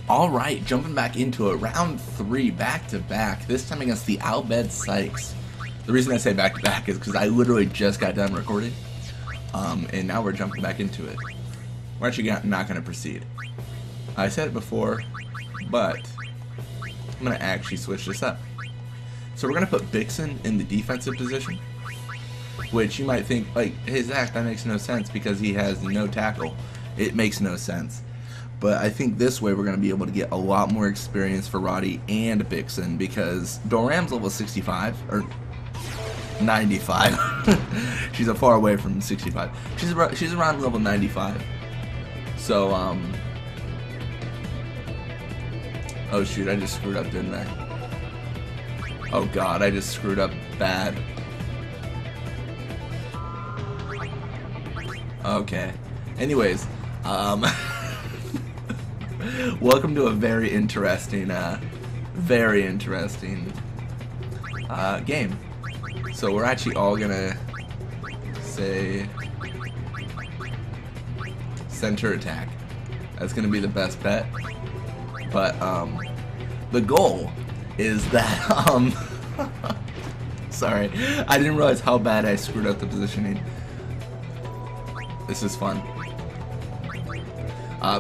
Alright, jumping back into it. Round 3, back to back. This time against the bhed psyches. The reason I say back to back is because I literally just got done recording. And now we're jumping back into it. We're actually not going to proceed. I said it before, but I'm going to actually switch this up. So we're going to put Bixen in the defensive position, which you might think, like, hey Zach, that makes no sense because he has no tackle. It makes no sense. But I think this way we're going to be able to get a lot more experience for Roddy and Bixen because Doram's level 65, or 95. She's a far away from 65. She's around level 95. So, oh shoot, I just screwed up, didn't I? Oh god, I just screwed up bad. Okay. Anyways, welcome to a very interesting game. So we're actually all gonna say center attack. That's gonna be the best bet. But the goal is that sorry, I didn't realize how bad I screwed up the positioning. This is fun.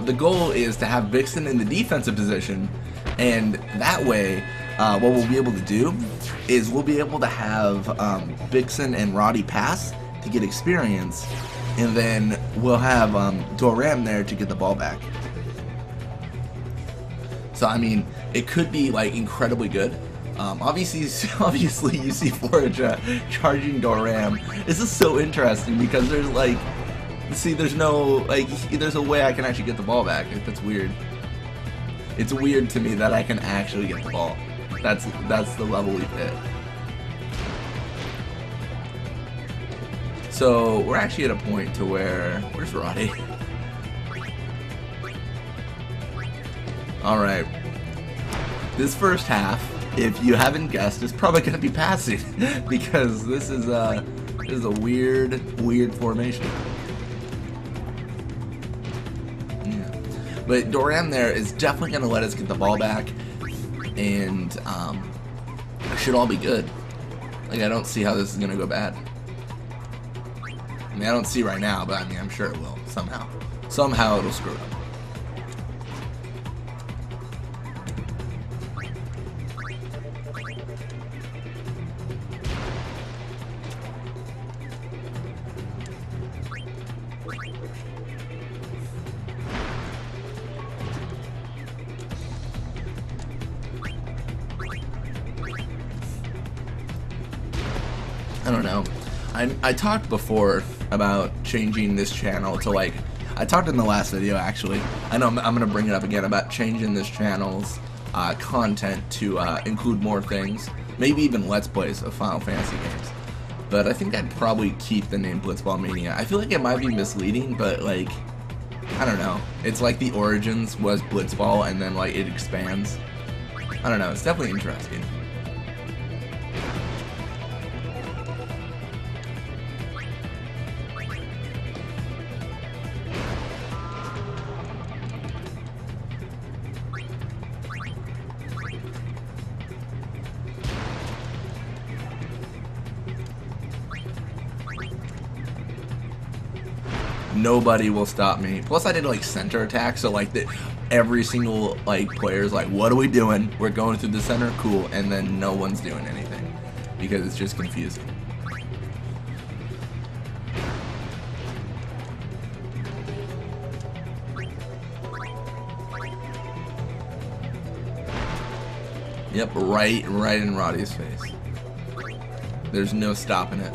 The goal is to have Bixen in the defensive position, and that way, what we'll be able to do is we'll be able to have Bixen and Roddy pass to get experience, and then we'll have Doram there to get the ball back. So I mean, it could be like incredibly good. Obviously you see Forge charging Doram. This is so interesting because there's like, see, there's no, like, there's a way I can actually get the ball back. That's weird. It's weird to me that I can actually get the ball. That's the level we've hit. So we're actually at a point to where, where's Roddy? Alright. This first half, if you haven't guessed, is probably going to be passing because this is a weird formation. But Doram there is definitely going to let us get the ball back, and it should all be good. Like, I don't see how this is going to go bad. I mean, I don't see right now, but I mean, I'm sure it will, somehow. Somehow it'll screw up. I don't know. I talked before about changing this channel to, like, I talked in the last video actually. I know I'm gonna bring it up again about changing this channel's content to include more things, maybe even Let's Plays of Final Fantasy games. But I think I'd probably keep the name Blitzball Mania. I feel like it might be misleading, but like, I don't know. It's like the origins was Blitzball and then like it expands. I don't know. It's definitely interesting. Nobody will stop me. Plus, I did like center attack, so like every single like player's like, "What are we doing? We're going through the center, cool." And then no one's doing anything because it's just confusing. Yep, right in Roddy's face. There's no stopping it.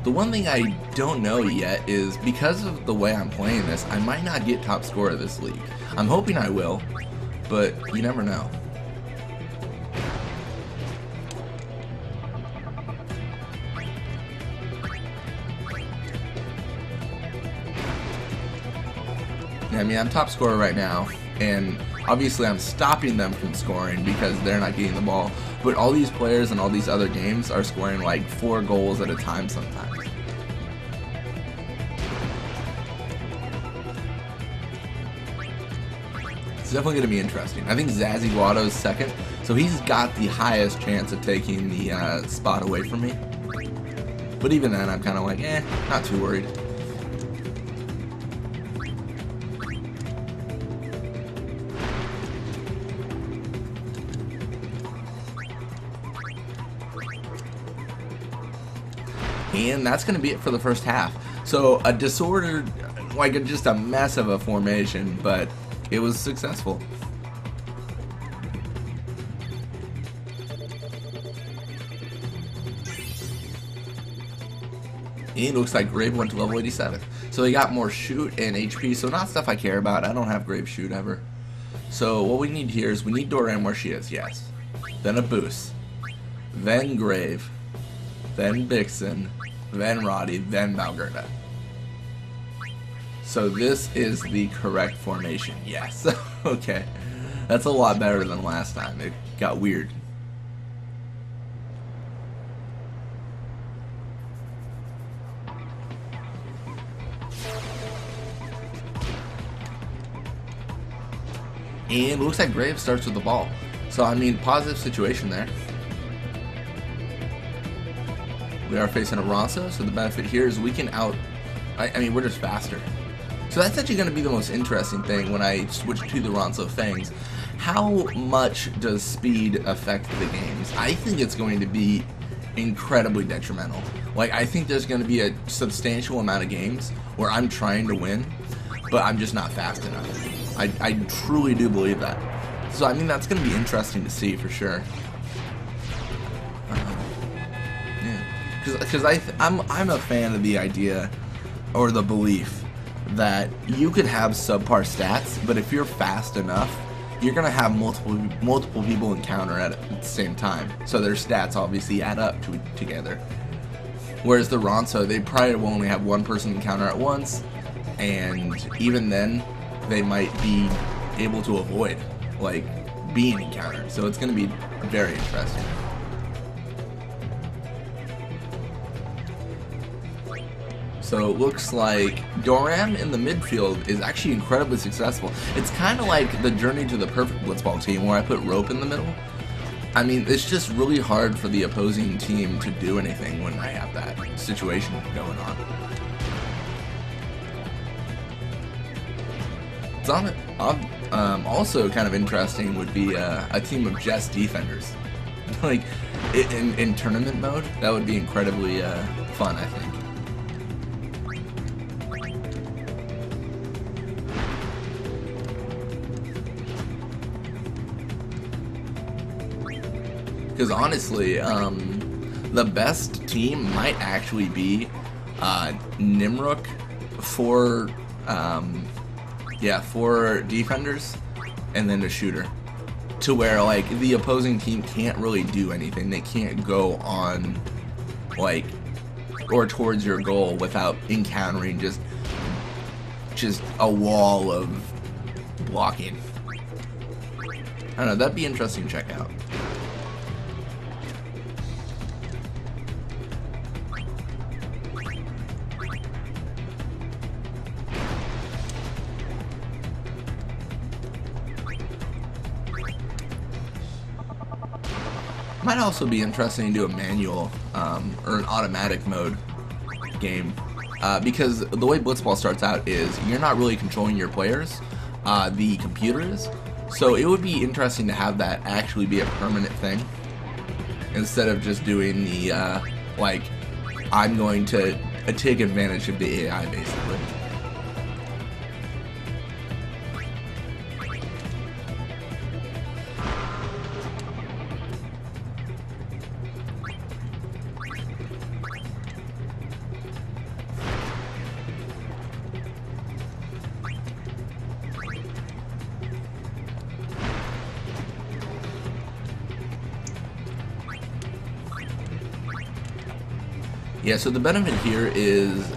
The one thing I don't know yet is, because of the way I'm playing this, I might not get top scorer this league. I'm hoping I will, but you never know. I mean, I'm top scorer right now, and obviously I'm stopping them from scoring because they're not getting the ball. But all these players in all these other games are scoring like 4 goals at a time sometimes. It's definitely going to be interesting. I think Zazzy Guado's second, so he's got the highest chance of taking the spot away from me. But even then, I'm kind of like, not too worried. And that's going to be it for the first half. So a disordered, like just a mess of a formation, but it was successful. And it looks like Grave went to level 87. So he got more shoot and HP, so not stuff I care about. I don't have Grave shoot ever. So what we need here is we need Doran where she is, yes. Then a boost. Then Grave. Then Vixen. Then Roddy. Then Valgerda. So this is the correct formation, yes. Okay. That's a lot better than last time. It got weird. And it looks like Graves starts with the ball. So, I mean, positive situation there. We are facing a Ronso, so the benefit here is we can I mean, we're just faster. So that's actually going to be the most interesting thing when I switch to the Ronso Fangs. How much does speed affect the games? I think it's going to be incredibly detrimental. Like, I think there's going to be a substantial amount of games where I'm trying to win, but I'm just not fast enough. I truly do believe that. So, I mean, that's going to be interesting to see for sure. Yeah, because I'm a fan of the idea or the belief that you could have subpar stats, but if you're fast enough, you're gonna have multiple people encounter at the same time. So their stats obviously add up together. Whereas the Ronso, they probably will only have one person encounter at once, and even then, they might be able to avoid like being encountered. So it's gonna be very interesting. So it looks like Doran in the midfield is actually incredibly successful. It's kind of like the journey to the perfect Blitzball team where I put Rope in the middle. I mean, it's just really hard for the opposing team to do anything when I have that situation going on. Also kind of interesting would be a team of just defenders. Like, in tournament mode, that would be incredibly fun, I think. Because honestly, the best team might actually be Nimruk for defenders and then a shooter, to where like the opposing team can't really do anything. They can't go on like or towards your goal without encountering just a wall of blocking. I don't know, that'd be interesting to check out. Might also be interesting to do a manual or an automatic mode game, because the way Blitzball starts out is you're not really controlling your players, the computer is. So it would be interesting to have that actually be a permanent thing instead of just doing the like I'm going to take advantage of the AI basically. Yeah, so the benefit here is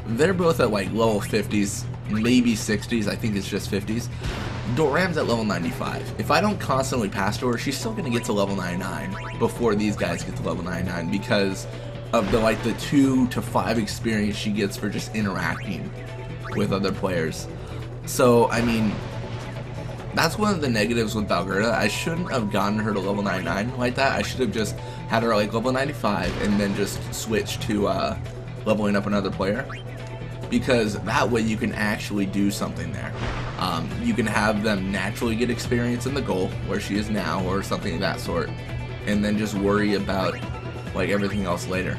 they're both at like level 50s, maybe 60s, I think it's just 50s. Doran's at level 95. If I don't constantly pass to her, she's still going to get to level 99 before these guys get to level 99 because of the 2 to 5 experience she gets for just interacting with other players. So, I mean, That's one of the negatives with Valgerda. I shouldn't have gotten her to level 99 like that. I should have just had her like level 95 and then just switched to leveling up another player. Because that way you can actually do something there. You can have them naturally get experience in the goal, where she is now, or something of that sort. And then just worry about like everything else later.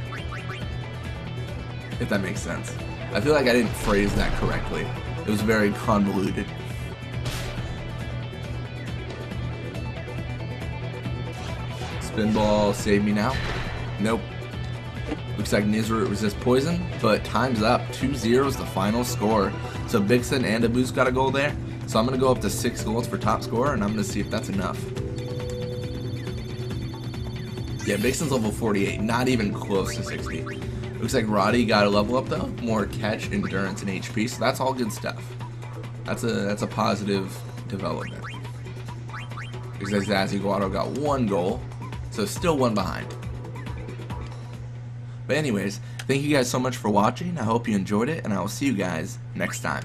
If that makes sense. I feel like I didn't phrase that correctly. It was very convoluted. Spinball, save me now. Nope. Looks like Nizroot resists poison, but time's up. 2-0 is the final score. So Vixen and Abu's got a goal there. So I'm going to go up to 6 goals for top scorer, and I'm going to see if that's enough. Yeah, Vixen's level 48, not even close to 60. Looks like Roddy got a level up though. More catch, endurance, and HP, so that's all good stuff. That's a positive development. Looks like Zaziguado got 1 goal, so still 1 behind. But anyways, thank you guys so much for watching. I hope you enjoyed it, and I will see you guys next time.